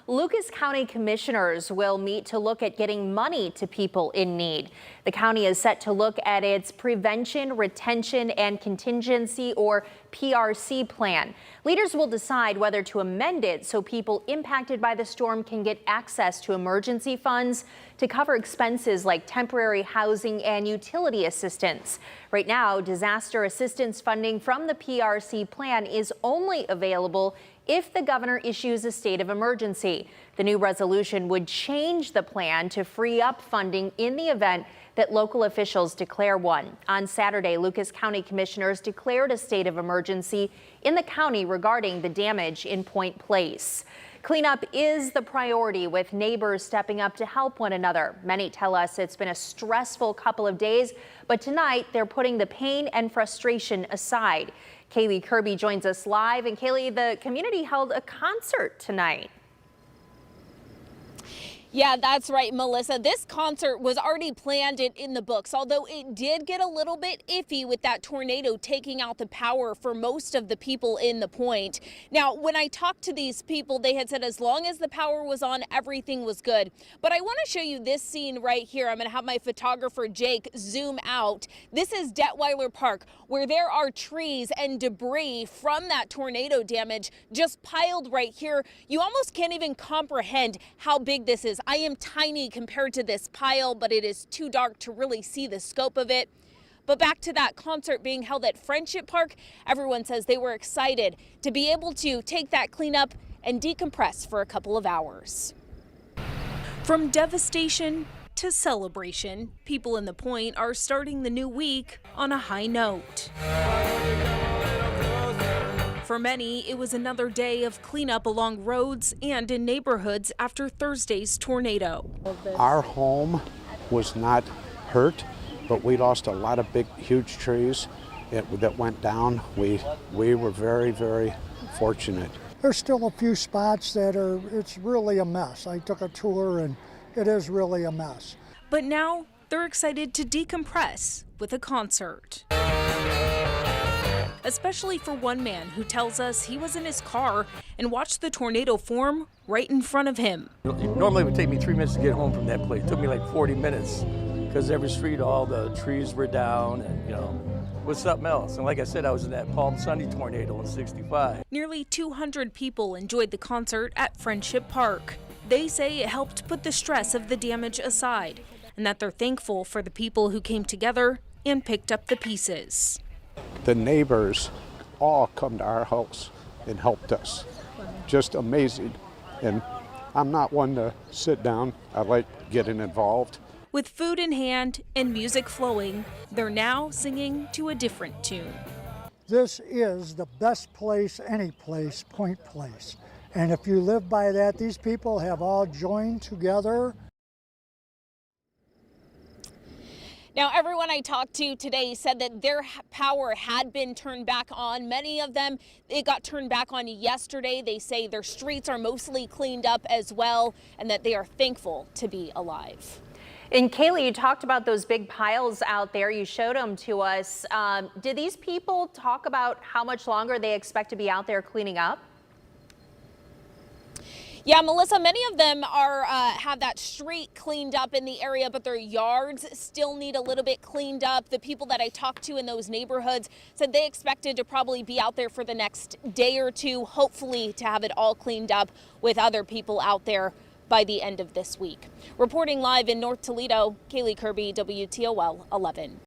Lucas County commissioners will meet to look at getting money to people in need. The county is set to look at its Prevention, Retention, and Contingency, or PRC plan. Leaders will decide whether to amend it so people impacted by the storm can get access to emergency funds to cover expenses like temporary housing and utility assistance. Right now, disaster assistance funding from the PRC plan is only available if the governor issues a state of emergency. The new resolution would change the plan to free up funding in the event that local officials declare one. On Saturday, Lucas County commissioners declared a state of emergency in the county regarding the damage in Point Place. Cleanup is the priority, with neighbors stepping up to help one another. Many tell us it's been a stressful couple of days, but tonight they're putting the pain and frustration aside. Kaylee Kirby joins us live. And Kaylee, the community held a concert tonight. Yeah, that's right, Melissa. This concert was already planned in the books, although it did get a little bit iffy with that tornado taking out the power for most of the people in the point. Now, when I talked to these people, they had said as long as the power was on, everything was good. But I want to show you this scene right here. I'm going to have my photographer, Jake, zoom out. This is Detweiler Park, where there are trees and debris from that tornado damage just piled right here. You almost can't even comprehend how big this is. I am tiny compared to this pile, but it is too dark to really see the scope of it. But back to that concert being held at Friendship Park, everyone says they were excited to be able to take that cleanup and decompress for a couple of hours. From devastation to celebration, people in the point are starting the new week on a high note. For many, it was another day of cleanup along roads and in neighborhoods after Thursday's tornado. Our home was not hurt, but we lost a lot of big, huge trees that went down. We were very, very fortunate. There's still a few spots it's really a mess. I took a tour and it is really a mess. But now they're excited to decompress with a concert. Especially for one man who tells us he was in his car and watched the tornado form right in front of him. Normally it would take me 3 minutes to get home from that place. It took me like 40 minutes because every street, all the trees were down and, it was something else. And like I said, I was in that Palm Sunday tornado in '65. Nearly 200 people enjoyed the concert at Friendship Park. They say it helped put the stress of the damage aside and that they're thankful for the people who came together and picked up the pieces. The neighbors all come to our house and helped us. Just amazing. And I'm not one to sit down. I like getting involved. With food in hand and music flowing, they're now singing to a different tune. This is the best place, any place, Point Place. And if you live by that, these people have all joined together. Now, everyone I talked to today said that their power had been turned back on. Many of them, it got turned back on yesterday. They say their streets are mostly cleaned up as well, and that they are thankful to be alive. And Kaylee, you talked about those big piles out there. You showed them to us. Did these people talk about how much longer they expect to be out there cleaning up? Yeah, Melissa, many of them have that street cleaned up in the area, but their yards still need a little bit cleaned up. The people that I talked to in those neighborhoods said they expected to probably be out there for the next day or two, hopefully to have it all cleaned up with other people out there by the end of this week. Reporting live in North Toledo, Kaylee Kirby, WTOL 11.